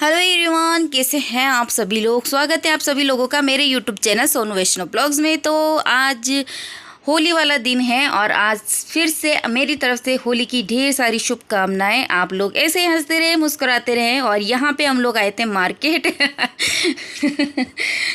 Hello everyone, कैसे हैं आप सभी लोग। स्वागत है आप सभी लोगों का मेरे यूट्यूब चैनल सोनू वैष्णव ब्लॉग्स में। तो आज होली वाला दिन है और आज फिर से मेरी तरफ से होली की ढेर सारी शुभकामनाएं। आप लोग ऐसे ही हंसते रहे, मुस्कुराते रहें। और यहाँ पे हम लोग आए थे मार्केट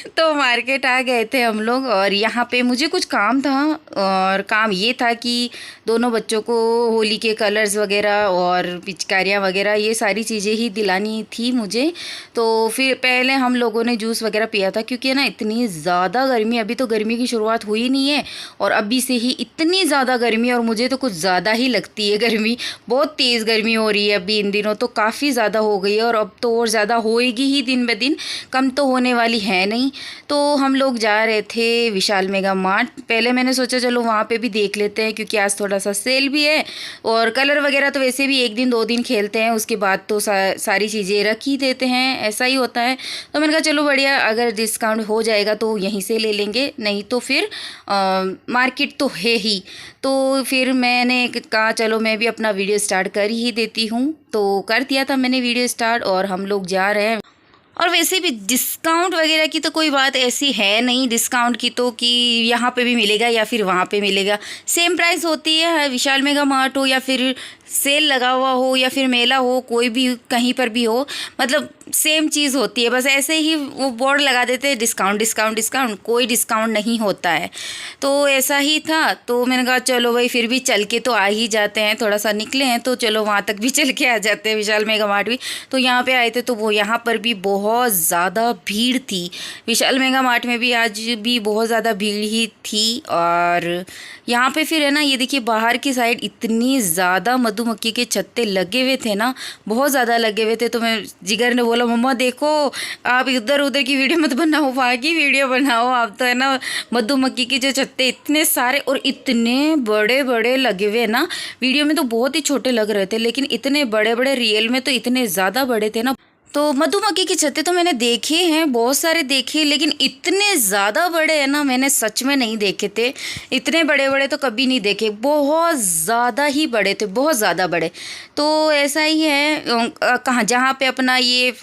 तो मार्केट आ गए थे हम लोग और यहाँ पे मुझे कुछ काम था। और काम ये था कि दोनों बच्चों को होली के कलर्स वगैरह और पिचकारियाँ वगैरह ये सारी चीज़ें ही दिलानी थी मुझे। तो फिर पहले हम लोगों ने जूस वगैरह पिया था, क्योंकि ना इतनी ज़्यादा गर्मी, अभी तो गर्मी की शुरुआत हुई नहीं है और अभी से ही इतनी ज़्यादा गर्मी, और मुझे तो कुछ ज़्यादा ही लगती है गर्मी। बहुत तेज़ गर्मी हो रही है अभी इन दिनों, तो काफ़ी ज़्यादा हो गई है और अब तो और ज़्यादा होएगी ही दिन ब दिन, कम तो होने वाली है नहीं। तो हम लोग जा रहे थे विशाल मेगा मार्ट। पहले मैंने सोचा चलो वहाँ पे भी देख लेते हैं, क्योंकि आज थोड़ा सा सेल भी है और कलर वगैरह तो वैसे भी एक दिन दो दिन खेलते हैं, उसके बाद तो सारी चीज़ें रख ही देते हैं, ऐसा ही होता है। तो मैंने कहा चलो बढ़िया, अगर डिस्काउंट हो जाएगा तो यहीं से ले लेंगे, नहीं तो फिर मार्केट तो है ही। तो फिर मैंने कहा चलो मैं भी अपना वीडियो स्टार्ट कर ही देती हूँ। तो कर दिया था मैंने वीडियो स्टार्ट और हम लोग जा रहे हैं। और वैसे भी डिस्काउंट वगैरह की तो कोई बात ऐसी है नहीं, डिस्काउंट की तो कि यहाँ पे भी मिलेगा या फिर वहाँ पे मिलेगा, सेम प्राइस होती है। विशाल मेगा मार्ट हो या फिर सेल लगा हुआ हो या फिर मेला हो, कोई भी कहीं पर भी हो, मतलब सेम चीज़ होती है। बस ऐसे ही वो बोर्ड लगा देते हैं डिस्काउंट डिस्काउंट डिस्काउंट, कोई डिस्काउंट नहीं होता है। तो ऐसा ही था। तो मैंने कहा चलो भाई फिर भी चल के तो आ ही जाते हैं, थोड़ा सा निकले हैं तो चलो वहाँ तक भी चल के आ जाते हैं, विशाल मेगा मार्ट भी। तो यहाँ पे आए थे तो वो यहाँ पर भी बहुत ज़्यादा भीड़ थी। विशाल मेगा मार्ट में भी आज भी बहुत ज़्यादा भीड़ ही थी। और यहाँ पे फिर है ना, ये देखिए बाहर की साइड इतनी ज़्यादा मधुमक्खी के छत्ते लगे हुए थे ना, बहुत ज़्यादा लगे हुए थे। तो मैं जिगर ने बोला मम्मा देखो, आप इधर उधर की वीडियो मत बनाओ, वहाँ की वीडियो बनाओ आप। तो है ना, मधुमक्खी के जो छत्ते इतने सारे और इतने बड़े बड़े लगे हुए ना, वीडियो में तो बहुत ही छोटे लग रहे थे, लेकिन इतने बड़े बड़े रियल में तो इतने ज़्यादा बड़े थे ना। तो मधुमक्खी के छत्ते तो मैंने देखे हैं, बहुत सारे देखे, लेकिन इतने ज़्यादा बड़े हैं ना मैंने सच में नहीं देखे थे। इतने बड़े बड़े तो कभी नहीं देखे, बहुत ज़्यादा ही बड़े थे, बहुत ज़्यादा बड़े। तो ऐसा ही है, कहाँ जहाँ पे अपना ये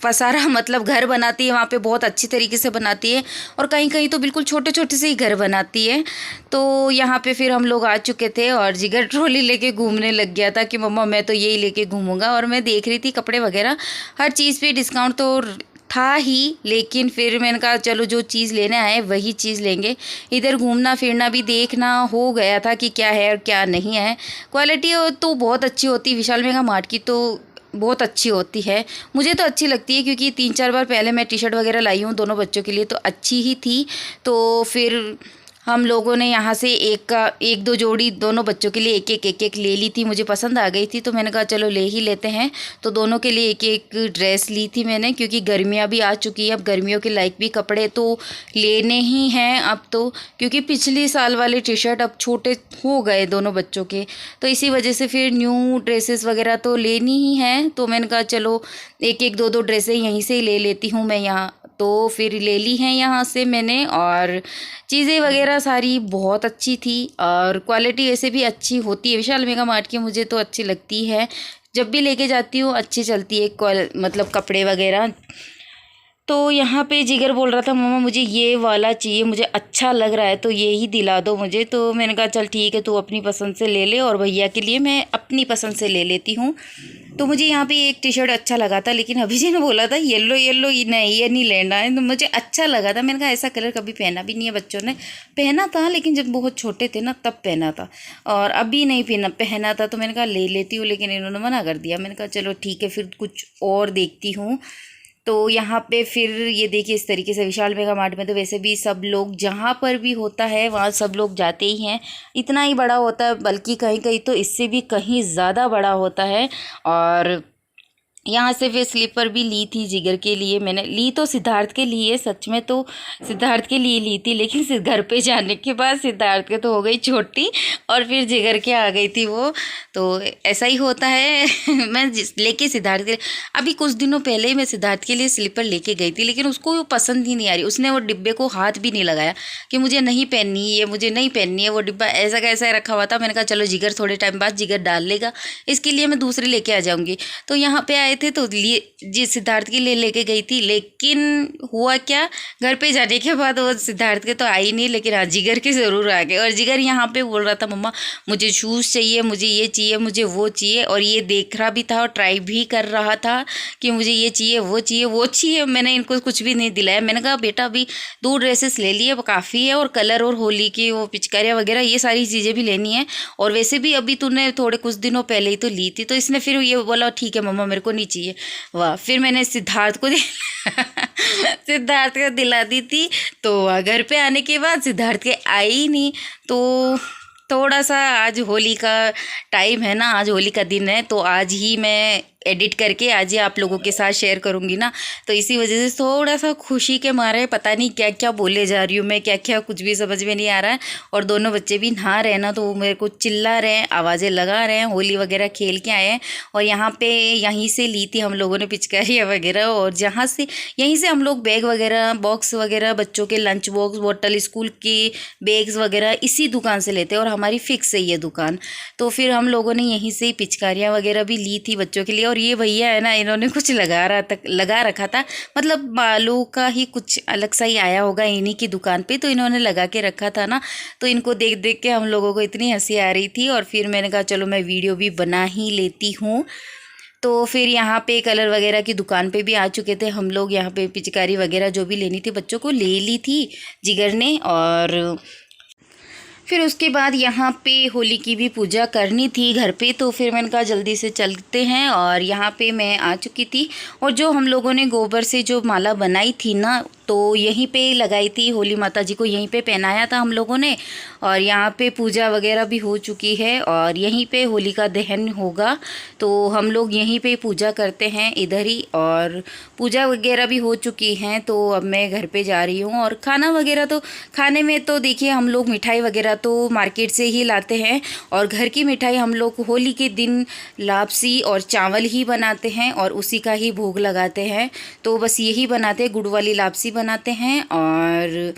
पसारा मतलब घर बनाती है वहाँ पे बहुत अच्छी तरीके से बनाती है, और कहीं कहीं तो बिल्कुल छोटे छोटे से ही घर बनाती है। तो यहाँ पे फिर हम लोग आ चुके थे और जिगर ट्रॉली लेके घूमने लग गया था कि मम्मा मैं तो यही लेके घूमूंगा। और मैं देख रही थी कपड़े वगैरह, हर चीज़ पे डिस्काउंट तो था ही, लेकिन फिर मैंने कहा चलो जो चीज़ लेने आए वही चीज़ लेंगे। इधर घूमना फिरना भी देखना हो गया था कि क्या है और क्या नहीं है। क्वालिटी तो बहुत अच्छी होती है विशाल मेगा मार्ट की, तो बहुत अच्छी होती है, मुझे तो अच्छी लगती है, क्योंकि 3-4 बार पहले मैं टी शर्ट वगैरह लाई हूँ दोनों बच्चों के लिए, तो अच्छी ही थी। तो फिर हम लोगों ने यहाँ से एक दो जोड़ी दोनों बच्चों के लिए एक एक ले ली थी, मुझे पसंद आ गई थी तो मैंने कहा चलो ले ही लेते हैं। तो दोनों के लिए एक एक ड्रेस ली थी मैंने, क्योंकि गर्मियाँ भी आ चुकी हैं, अब गर्मियों के लायक भी कपड़े तो लेने ही हैं अब तो, क्योंकि पिछली साल वाले टी शर्ट अब छोटे हो गए दोनों बच्चों के, तो इसी वजह से फिर न्यू ड्रेसेस वगैरह तो लेनी ही हैं। तो मैंने कहा चलो एक एक दो दो ड्रेसें यहीं से ही ले लेती हूँ मैं यहाँ। तो फिर ले ली हैं यहाँ से मैंने, और चीज़ें वगैरह सारी बहुत अच्छी थी और क्वालिटी ऐसे भी अच्छी होती है विशाल मेगा मार्ट की, मुझे तो अच्छी लगती है, जब भी लेके जाती हूँ अच्छी चलती है मतलब कपड़े वगैरह। तो यहाँ पे जिगर बोल रहा था मम्मा मुझे ये वाला चाहिए, मुझे अच्छा लग रहा है तो ये ही दिला दो मुझे। तो मैंने कहा चल ठीक है, तू अपनी पसंद से ले ले और भैया के लिए मैं अपनी पसंद से ले लेती हूँ। तो मुझे यहाँ पे एक टी शर्ट अच्छा लगा था, लेकिन अभी जी ने बोला था येलो येलो नहीं ये नहीं लेना है, तो मुझे अच्छा लगा था। मैंने कहा ऐसा कलर कभी पहना भी नहीं है, बच्चों ने पहना था लेकिन जब बहुत छोटे थे ना तब पहना था, और अभी नहीं पहना था। तो मैंने कहा ले लेती हूँ, लेकिन इन्होंने मना कर दिया। मैंने कहा चलो ठीक है फिर कुछ और देखती हूँ। तो यहाँ पे फिर ये देखिए इस तरीके से विशाल मेगा मार्ट में तो वैसे भी सब लोग जहाँ पर भी होता है वहाँ सब लोग जाते ही हैं, इतना ही बड़ा होता है, बल्कि कहीं कहीं तो इससे भी कहीं ज़्यादा बड़ा होता है। और यहाँ से फिर स्लीपर भी ली थी जिगर के लिए, मैंने ली तो सिद्धार्थ के लिए, सच में तो सिद्धार्थ के लिए ली थी, लेकिन घर पे जाने के बाद सिद्धार्थ के तो हो गई छोटी और फिर जिगर के आ गई थी वो। तो ऐसा ही होता है मैं लेके सिद्धार्थ के लिए, अभी कुछ दिनों पहले ही मैं सिद्धार्थ के लिए स्लीपर लेके गई थी, लेकिन उसको वो पसंद ही नहीं आ रही, उसने वो डिब्बे को हाथ भी नहीं लगाया कि मुझे नहीं पहननी है, मुझे नहीं पहननी है। वो डिब्बा ऐसा कैसा रखा हुआ था, मैंने कहा चलो जिगर थोड़े टाइम बाद जिगर डाल लेगा, इसके लिए मैं दूसरे लेके आ जाऊँगी। तो यहाँ पे आए आए थे तो लिए जी सिद्धार्थ के लिए लेके गई थी, लेकिन हुआ क्या, घर पे जाने के बाद वो सिद्धार्थ के तो आई नहीं, लेकिन हाँ जिगर के ज़रूर आ गए। और जिगर यहाँ पे बोल रहा था मम्मा मुझे शूज़ चाहिए, मुझे ये चाहिए, मुझे वो चाहिए, और ये देख रहा भी था और ट्राई भी कर रहा था कि मुझे ये चाहिए वो चाहिए वो चाहिए। मैंने इनको कुछ भी नहीं दिलाया। मैंने कहा बेटा अभी 2 ड्रेसेस ले लिए काफ़ी है, और कलर और होली की वो पिचकारियाँ वगैरह ये सारी चीज़ें भी लेनी है, और वैसे भी अभी तूने थोड़े कुछ दिनों पहले ही तो ली थी। तो इसने फिर ये बोला ठीक है मम्मा मेरे को नहीं चाहिए। वाह, फिर मैंने सिद्धार्थ को सिद्धार्थ को दिला दी थी। तो घर पे आने के बाद सिद्धार्थ के आई ही नहीं, तो थोड़ा सा आज होली का टाइम है ना, आज होली का दिन है, तो आज ही मैं एडिट करके आज ही आप लोगों के साथ शेयर करूँगी ना, तो इसी वजह से थोड़ा सा खुशी के मारे पता नहीं क्या क्या बोले जा रही हूँ मैं, क्या क्या कुछ भी समझ में नहीं आ रहा है। और दोनों बच्चे भी नहा रहे हैं ना, तो वो मेरे को चिल्ला रहे हैं, आवाज़ें लगा रहे हैं, होली वगैरह खेल के आए हैं। और यहाँ पे यहीं से ली थी हम लोगों ने पिचकारियाँ वगैरह, और जहाँ से यहीं से हम लोग बैग वगैरह बॉक्स वगैरह बच्चों के लंच बॉक्स बॉटल स्कूल के बैग्स वगैरह इसी दुकान से लेते हैं, और हमारी फिक्स है ये दुकान। तो फिर हम लोगों ने यहीं से पिचकारियाँ वगैरह भी ली थी बच्चों के लिए। और ये भैया है ना, इन्होंने कुछ लगा रखा था, मतलब बालों का ही कुछ अलग सा ही आया होगा इन्हीं की दुकान पे, तो इन्होंने लगा के रखा था ना, तो इनको देख देख के हम लोगों को इतनी हंसी आ रही थी। और फिर मैंने कहा चलो मैं वीडियो भी बना ही लेती हूँ। तो फिर यहाँ पे कलर वगैरह की दुकान पे भी आ चुके थे हम लोग। यहाँ पे पिचकारी वगैरह जो भी लेनी थी बच्चों को ले ली थी जिगर ने। और फिर उसके बाद यहाँ पे होली की भी पूजा करनी थी घर पे, तो फिर मैंने कहा जल्दी से चलते हैं। और यहाँ पे मैं आ चुकी थी, और जो हम लोगों ने गोबर से जो माला बनाई थी ना, तो यहीं पे लगाई थी, होली माता जी को यहीं पे पहनाया था हम लोगों ने। और यहाँ पे पूजा वगैरह भी हो चुकी है, और यहीं पे होली का दहन होगा, तो हम लोग यहीं पे पूजा करते हैं इधर ही। और पूजा वगैरह भी हो चुकी हैं, तो अब मैं घर पे जा रही हूँ। और खाना वगैरह तो खाने में तो देखिए हम लोग मिठाई वगैरह तो मार्केट से ही लाते हैं, और घर की मिठाई हम लोग होली के दिन लापसी और चावल ही बनाते हैं, और उसी का ही भोग लगाते हैं। तो बस यही बनाते हैं, गुड़ वाली लापसी बनाते हैं, और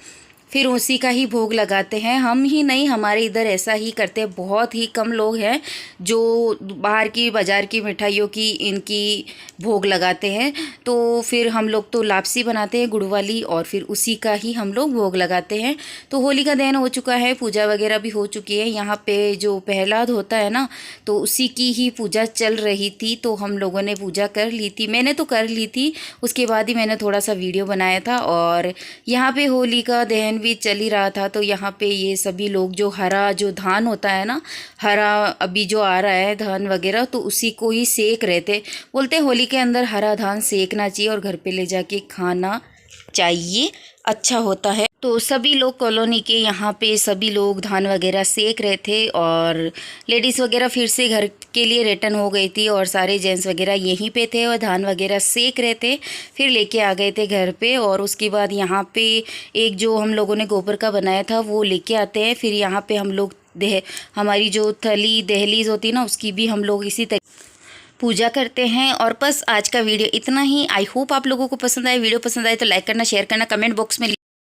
फिर उसी का ही भोग लगाते हैं। हम ही नहीं, हमारे इधर ऐसा ही करते हैं। बहुत ही कम लोग हैं जो बाहर की बाज़ार की मिठाइयों की इनकी भोग लगाते हैं। तो फिर हम लोग तो लापसी बनाते हैं गुड़ वाली, और फिर उसी का ही हम लोग भोग लगाते हैं। तो होली का दहन हो चुका है, पूजा वगैरह भी हो चुकी है। यहाँ पे जो प्रहलाद होता है ना, तो उसी की ही पूजा चल रही थी, तो हम लोगों ने पूजा कर ली थी। मैंने तो कर ली थी, उसके बाद ही मैंने थोड़ा सा वीडियो बनाया था। और यहाँ पे होली का दहन भी चल ही रहा था, तो यहाँ पे ये सभी लोग जो हरा जो धान होता है ना, हरा अभी जो आ रहा है धान वगैरह, तो उसी को ही सेक रहे थे। बोलते होली के अंदर हरा धान सेकना चाहिए और घर पे ले जाके खाना चाहिए, अच्छा होता है। तो सभी लोग कॉलोनी के यहाँ पे सभी लोग धान वगैरह सेक रहे थे, और लेडीज़ वगैरह फिर से घर के लिए रिटर्न हो गई थी, और सारे जेंट्स वगैरह यहीं पे थे और धान वगैरह सेक रहे थे। फिर लेके आ गए थे घर पे। और उसके बाद यहाँ पे एक जो हम लोगों ने गोबर का बनाया था वो लेके आते हैं। फिर यहाँ पे हम लोग हमारी जो थली दहलीज होती है ना, उसकी भी हम लोग इसी तरीके पूजा करते हैं। और बस आज का वीडियो इतना ही। आई होप आप लोगों को पसंद आए। वीडियो पसंद आए तो लाइक करना, शेयर करना, कमेंट बॉक्स में